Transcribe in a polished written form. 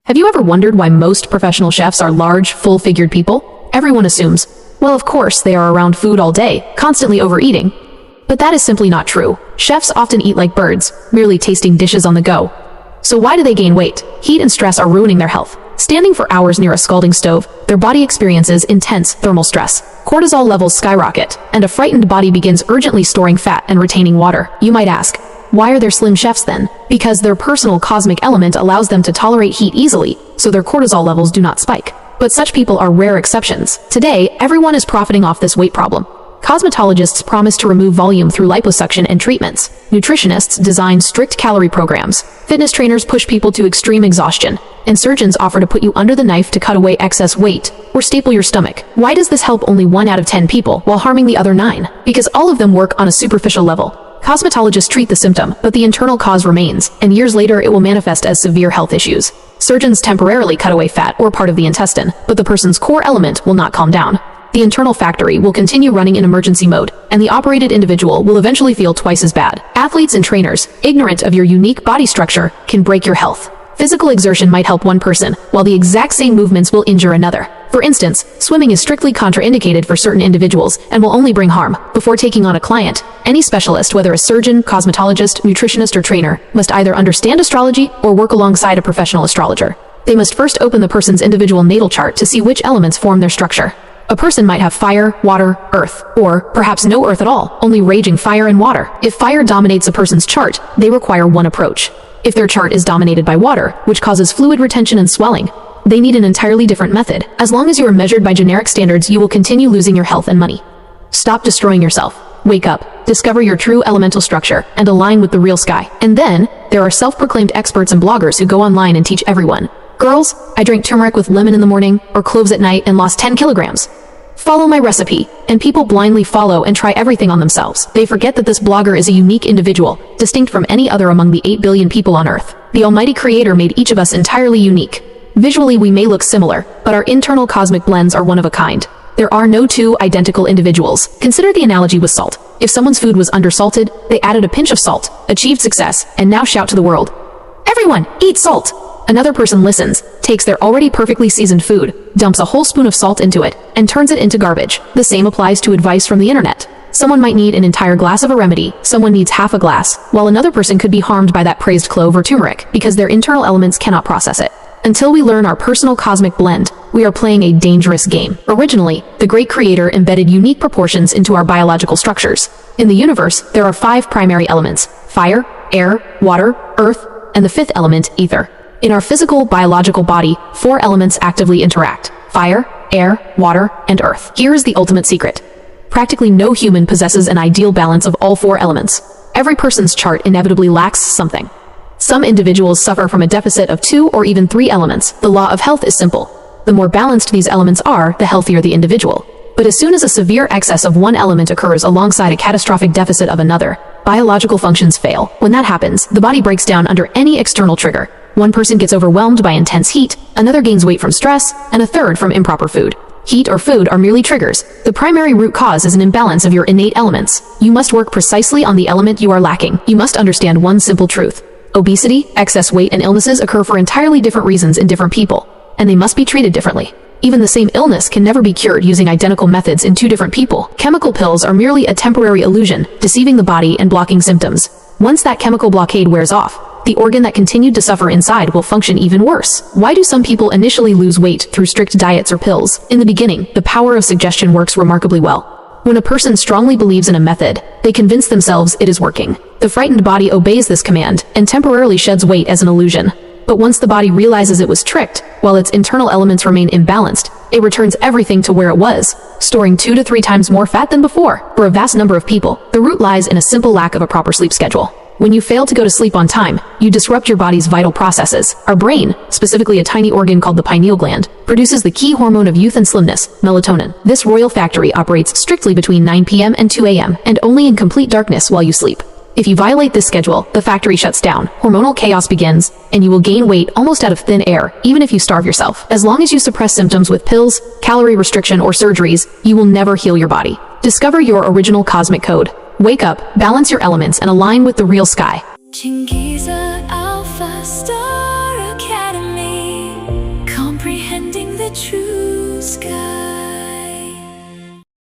Have you ever wondered why most professional chefs are large, full-figured people? Everyone assumes, well, of course, they are around food all day, constantly overeating. But that is simply not true. Chefs often eat like birds, merely tasting dishes on the go. So why do they gain weight? Heat and stress are ruining their health. Standing for hours near a scalding stove, their body experiences intense thermal stress. Cortisol levels skyrocket, and a frightened body begins urgently storing fat and retaining water. You might ask, why are there slim chefs then? Because their personal cosmic element allows them to tolerate heat easily, so their cortisol levels do not spike. But such people are rare exceptions. Today, everyone is profiting off this weight problem. Cosmetologists promise to remove volume through liposuction and treatments. Nutritionists design strict calorie programs. Fitness trainers push people to extreme exhaustion. And surgeons offer to put you under the knife to cut away excess weight or staple your stomach. Why does this help only 1 out of 10 people while harming the other 9? Because all of them work on a superficial level. Cosmetologists treat the symptom, but the internal cause remains, and years later it will manifest as severe health issues. Surgeons temporarily cut away fat or part of the intestine, but the person's core element will not calm down. The internal factory will continue running in emergency mode, and the operated individual will eventually feel twice as bad. Athletes and trainers, ignorant of your unique body structure, can break your health. Physical exertion might help one person, while the exact same movements will injure another. For instance, swimming is strictly contraindicated for certain individuals and will only bring harm. Before taking on a client, any specialist, whether a surgeon, cosmetologist, nutritionist, or trainer, must either understand astrology or work alongside a professional astrologer. They must first open the person's individual natal chart to see which elements form their structure. A person might have fire, water, earth, or perhaps no earth at all, only raging fire and water. If fire dominates a person's chart, they require one approach. If their chart is dominated by water, which causes fluid retention and swelling, they need an entirely different method. As long as you are measured by generic standards, you will continue losing your health and money. Stop destroying yourself. Wake up, discover your true elemental structure, and align with the real sky. And then, there are self-proclaimed experts and bloggers who go online and teach everyone. Girls, I drank turmeric with lemon in the morning, or cloves at night, and lost 10 kilograms. Follow my recipe, and people blindly follow and try everything on themselves. They forget that this blogger is a unique individual, distinct from any other among the 8 billion people on Earth. The Almighty Creator made each of us entirely unique. Visually, we may look similar, but our internal cosmic blends are one of a kind. There are no two identical individuals. Consider the analogy with salt. If someone's food was undersalted, they added a pinch of salt, achieved success, and now shout to the world, "Everyone, eat salt!" Another person listens, takes their already perfectly seasoned food, dumps a whole spoon of salt into it, and turns it into garbage. The same applies to advice from the internet. Someone might need an entire glass of a remedy, someone needs half a glass, while another person could be harmed by that praised clove or turmeric, because their internal elements cannot process it. Until we learn our personal cosmic blend, we are playing a dangerous game. Originally, the great creator embedded unique proportions into our biological structures. In the universe, there are 5 primary elements: fire, air, water, earth, and the 5th element, ether. In our physical, biological body, 4 elements actively interact: fire, air, water, and earth. Here is the ultimate secret. Practically no human possesses an ideal balance of all 4 elements. Every person's chart inevitably lacks something. Some individuals suffer from a deficit of 2 or even 3 elements. The law of health is simple. The more balanced these elements are, the healthier the individual. But as soon as a severe excess of one element occurs alongside a catastrophic deficit of another, biological functions fail. When that happens, the body breaks down under any external trigger. One person gets overwhelmed by intense heat, another gains weight from stress, and a third from improper food. Heat or food are merely triggers. The primary root cause is an imbalance of your innate elements. You must work precisely on the element you are lacking. You must understand one simple truth. Obesity, excess weight, and illnesses occur for entirely different reasons in different people, and they must be treated differently. Even the same illness can never be cured using identical methods in 2 different people. Chemical pills are merely a temporary illusion, deceiving the body and blocking symptoms. Once that chemical blockade wears off, the organ that continued to suffer inside will function even worse. Why do some people initially lose weight through strict diets or pills? In the beginning, the power of suggestion works remarkably well. When a person strongly believes in a method, they convince themselves it is working. The frightened body obeys this command and temporarily sheds weight as an illusion. But once the body realizes it was tricked, while its internal elements remain imbalanced, it returns everything to where it was, storing 2 to 3 times more fat than before. For a vast number of people, the root lies in a simple lack of a proper sleep schedule. When you fail to go to sleep on time, you disrupt your body's vital processes. Our brain, specifically a tiny organ called the pineal gland, produces the key hormone of youth and slimness, melatonin. This royal factory operates strictly between 9 p.m. and 2 a.m., and only in complete darkness while you sleep. If you violate this schedule, the factory shuts down, hormonal chaos begins, and you will gain weight almost out of thin air, even if you starve yourself. As long as you suppress symptoms with pills, calorie restriction, or surgeries, you will never heal your body. Discover your original cosmic code. Wake up, balance your elements, and align with the real sky. Chingiza Alpha Star Academy. the true sky.